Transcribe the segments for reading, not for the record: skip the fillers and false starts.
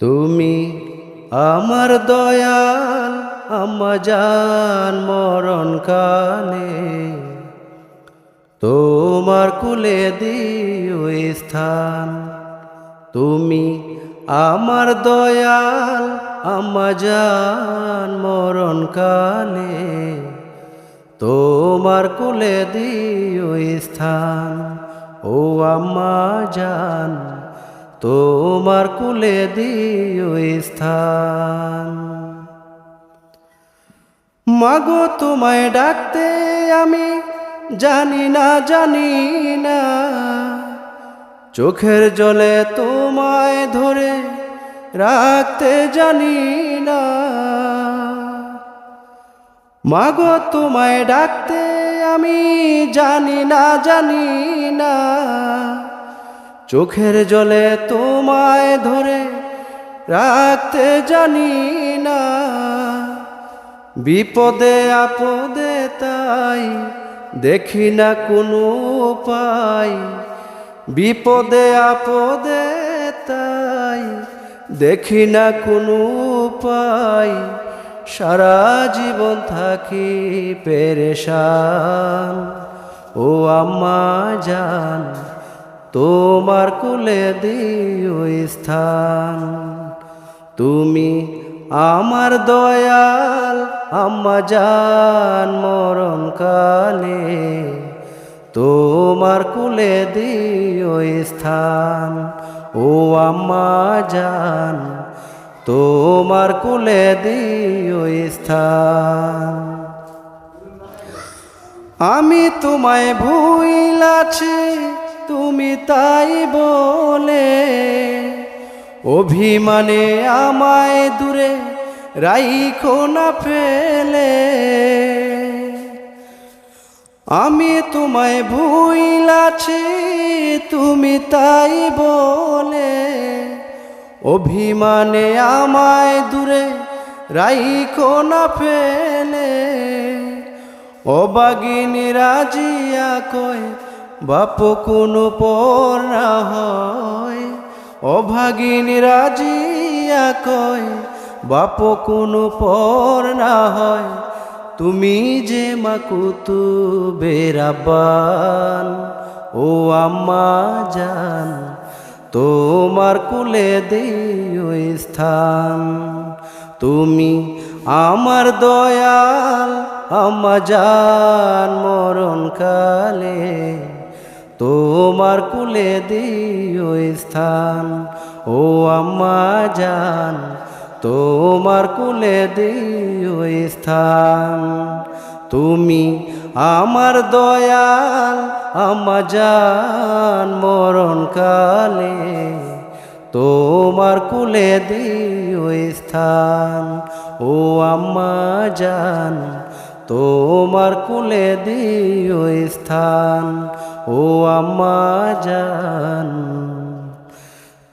তুমি আমার দয়াল আম্মা জান মরণ কালে তোমার কুলে দিও স্থান। তুমি আমার দয়াল আম্মা জান মরণ কালে তোমার কুলে দিও স্থান। ও আম্মা জান তোমার কুলে দিও স্থান। মাগো তোমায় ডাকতে আমি জানি না, চোখের জলে তোমায় ধরে রাখতে জানি না। মাগো তোমায় ডাকতে আমি জানি না, চোখের জলে তোমায় ধরে রাখতে জানি না। বিপদে আপদে তাই দেখি না কোনো উপায়, বিপদে আপদে তাই দেখি না কোনো উপায়। সারা জীবন থাকি পেরেশান। ও আম্মা জান তোমার কুলে দিও স্থান। তুমি আমার দয়াল আম্মা জান মরণ কালে তোমার কুলে দিও স্থান। ও আম্মা জান তোমার কুলে দিও স্থান। আমি তোমায় ভুইলাছি তুমি তাই বলে, অভিমানে আমায় দূরে রাইখো না ফেলে। আমি তোমায় ভুইলাছি তুমি তাই বলে, অভিমানে আমায় দূরে রাইখো না ফেলে। অবাগিনী রাজিয়া কয় বাপ কোনো পর না হয়, অভাগিনী রাজিয়া কয় বাপ কোনো পর না হয়। তুমি যে মা কুতুবের আব্বান। ও আম্মা জান তোমার কুলে দিও স্থান। তুমি আমার দয়াল আম্মা জান মরণ কালে তোমার কুলে দিও স্থান। ও আম্মা জান তোমার কুলে দিও স্থান। তুমি আমার দয়াল আম্মা জান মরণ কালে তোমার কুলে দিও স্থান। ও আম্মা জান তোমার কুলে দিও স্থান। ও আম্মা জান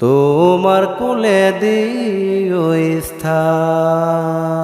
তোমার কুলে দিও স্থান।